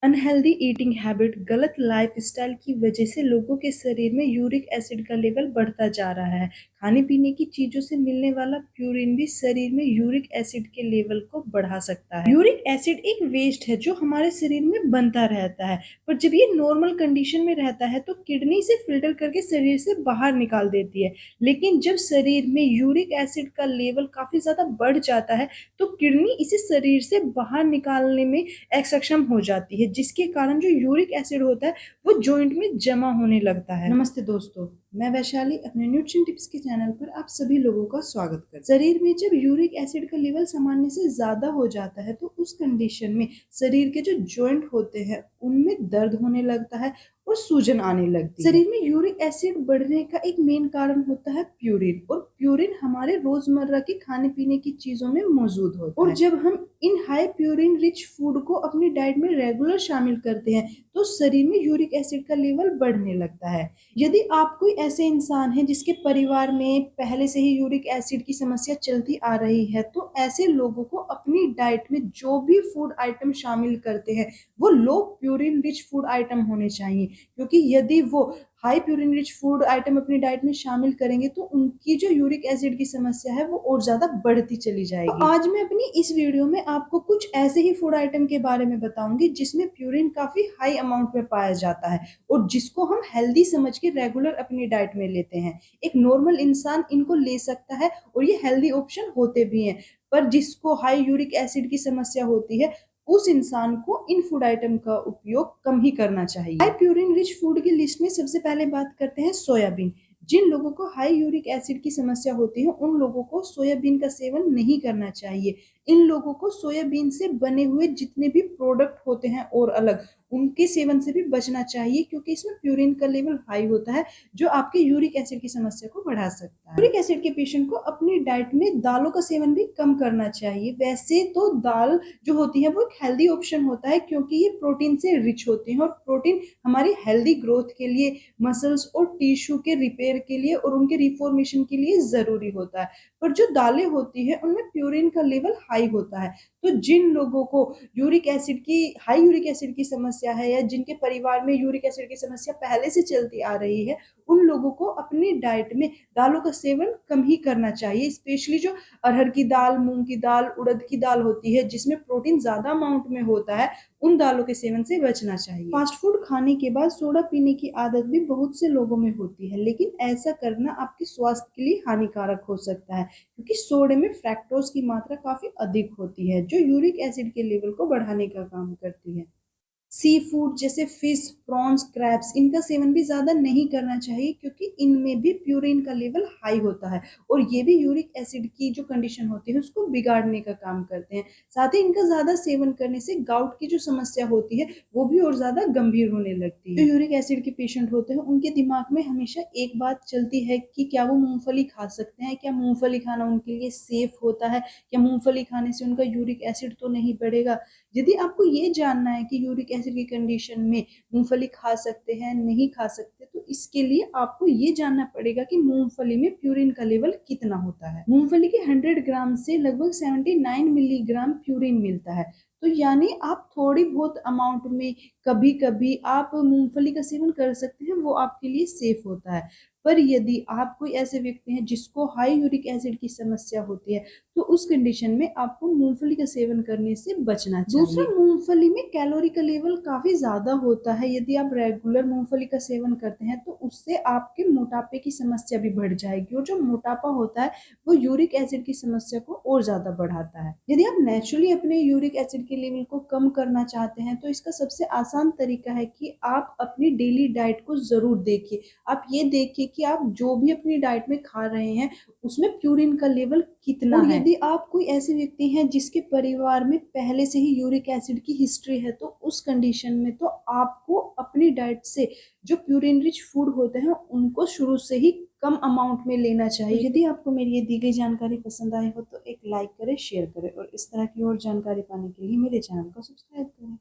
Unhealthy eating habit, गलत lifestyle की वजह से लोगों के शरीर में यूरिक एसिड का लेवल बढ़ता जा रहा है। खाने पीने की चीजों से मिलने वाला प्यूरिन भी शरीर में यूरिक एसिड के लेवल को बढ़ा सकता है। यूरिक एसिड एक वेस्ट है जो हमारे शरीर में बनता रहता है, पर जब ये नॉर्मल कंडीशन में रहता है तो किडनी से फिल्टर करके शरीर से बाहर निकाल देती है। लेकिन जब शरीर में यूरिक एसिड का लेवल काफी ज्यादा बढ़ जाता है तो किडनी इसे शरीर से बाहर निकालने में असक्षम हो जाती है, जिसके कारण जो यूरिक एसिड होता है वो जॉइंट में जमा होने लगता है। नमस्ते दोस्तों, मैं वैशाली अपने न्यूट्रिशन टिप्स के चैनल पर आप सभी लोगों का स्वागत करती हूं। शरीर में जब यूरिक एसिड का लेवल सामान्य से ज्यादा हो जाता है तो उस कंडीशन में शरीर के जो जॉइंट होते हैं उनमें दर्द होने लगता है और सूजन आने लगती है। शरीर में यूरिक एसिड बढ़ने का एक मेन कारण होता है प्यूरिन, और प्यूरिन हमारे रोजमर्रा के खाने पीने की चीजों में मौजूद होता है। और जब हम इन हाई प्यूरिन रिच फूड को अपनी डाइट में रेगुलर शामिल करते हैं तो शरीर में यूरिक एसिड का लेवल बढ़ने लगता है। यदि आप कोई ऐसे इंसान हैं जिसके परिवार में पहले से ही यूरिक एसिड की समस्या चलती आ रही है तो ऐसे लोगों को अपनी डाइट में जो भी फूड आइटम शामिल करते हैं वो लो प्यूरिन रिच फूड आइटम होने चाहिए, क्योंकि यदि वो high purine rich food item अपनी डाइट में शामिल करेंगे तो उनकी जो यूरिक एसिड की समस्या है वो और ज्यादा बढ़ती चली जाएगी। तो आज मैं अपनी इस वीडियो में आपको कुछ ऐसे ही फूड आइटम के बारे में बताऊंगी जिसमें प्यूरिन काफी हाई अमाउंट में पाया जाता है और जिसको हम हेल्दी समझ के रेगुलर अपनी डाइट में लेते हैं। एक नॉर्मल इंसान इनको ले सकता है और ये हेल्दी ऑप्शन होते भी हैं, पर जिसको हाई यूरिक एसिड की समस्या होती है उस इंसान को इन फूड आइटम का उपयोग कम ही करना चाहिए। हाई प्यूरिन रिच फूड की लिस्ट में सबसे पहले बात करते हैं सोयाबीन। जिन लोगों को हाई यूरिक एसिड की समस्या होती है उन लोगों को सोयाबीन का सेवन नहीं करना चाहिए। इन लोगों को सोयाबीन से बने हुए जितने भी प्रोडक्ट होते हैं और अलग उनके सेवन से भी बचना चाहिए, क्योंकि इसमें प्यूरिन का लेवल हाई होता है जो आपके यूरिक एसिड की समस्या को बढ़ा सकता है। यूरिक एसिड के पेशेंट को अपनी डाइट में दालों का सेवन भी कम करना चाहिए। वैसे तो दाल जो होती है वो एक हेल्दी ऑप्शन होता है क्योंकि ये प्रोटीन से रिच होती है और प्रोटीन हमारी हेल्दी ग्रोथ के लिए, मसल्स और टिश्यू के रिपेयर के लिए और उनके रिफॉर्मेशन के लिए जरूरी होता है। पर जो दालें होती है उनमें प्यूरिन का लेवल हाई होता है। तो जिन लोगों को यूरिक एसिड की हाई यूरिक एसिड की समस्या है या जिनके परिवार में यूरिक एसिड की समस्या पहले से चलती आ रही है उन लोगों को अपनी डाइट में दालों का सेवन कम ही करना चाहिए। स्पेशली जो अरहर की दाल, मूंग की दाल, उड़द की दाल होती है जिसमें प्रोटीन ज्यादा अमाउंट में होता है, उन दालों के सेवन से बचना चाहिए। फास्ट फूड खाने के बाद सोडा पीने की आदत भी बहुत से लोगों में होती है, लेकिन ऐसा करना आपके स्वास्थ्य के लिए हानिकारक हो सकता है क्योंकि सोडे में फ्रैक्टोज की मात्रा काफी अधिक होती है जो यूरिक एसिड के लेवल को बढ़ाने का काम करती है। सी फूड जैसे फिश, प्रॉन्स, क्रैब्स इनका सेवन भी ज्यादा नहीं करना चाहिए क्योंकि इनमें भी प्यूरिन का लेवल हाई होता है और ये भी यूरिक एसिड की जो कंडीशन होती है उसको बिगाड़ने का काम करते हैं। साथ ही इनका ज्यादा सेवन करने से गाउट की जो समस्या होती है वो भी और ज्यादा गंभीर होने लगती है। जो यूरिक एसिड के पेशेंट होते हैं उनके दिमाग में हमेशा एक बात चलती है कि क्या वो मूंगफली खा सकते हैं, क्या मूंगफली खाना उनके लिए सेफ होता है, क्या मूंगफली खाने से उनका यूरिक एसिड तो नहीं बढ़ेगा। यदि आपको ये जानना है कि यूरिक एसिड की कंडीशन में मूंगफली खा सकते हैं नहीं खा सकते, तो इसके लिए आपको ये जानना पड़ेगा कि मूंगफली में प्यूरिन का लेवल कितना होता है। मूंगफली के 100 ग्राम से लगभग 79 मिलीग्राम प्यूरिन मिलता है। तो यानी आप थोड़ी बहुत अमाउंट में कभी कभी आप मूंगफली का सेवन कर सकते हैं, वो आपके लिए सेफ होता है। पर यदि आप कोई ऐसे व्यक्ति हैं जिसको हाई यूरिक एसिड की समस्या होती है तो उस कंडीशन में आपको मूंगफली का सेवन करने से बचना चाहिए। दूसरा, मूंगफली में कैलोरी का लेवल काफी ज्यादा होता है। यदि आप रेगुलर मूंगफली का सेवन करते हैं तो उससे आपके मोटापे की समस्या भी बढ़ जाएगी और जो मोटापा होता है वो यूरिक एसिड की समस्या को और ज्यादा बढ़ाता है। यदि आप नेचुरली अपने यूरिक एसिड के लेवल को कम करना चाहते हैं तो इसका सबसे आसान तरीका है कि आप अपनी डेली डाइट को जरूर देखिए। आप ये देखिए कि आप जो भी अपनी डाइट में खा रहे हैं उसमें प्यूरिन का लेवल कितना है। यदि आप कोई ऐसे व्यक्ति हैं जिसके परिवार में पहले से ही यूरिक एसिड की हिस्ट्री है तो उस कंडीशन में तो आपको अपनी डाइट से जो प्यूरिन रिच फूड होते हैं उनको शुरू से ही कम अमाउंट में लेना चाहिए। यदि आपको मेरी ये दी गई जानकारी पसंद आई हो तो एक लाइक करें, शेयर करें और इस तरह की और जानकारी पाने के लिए मेरे चैनल को सब्सक्राइब करें।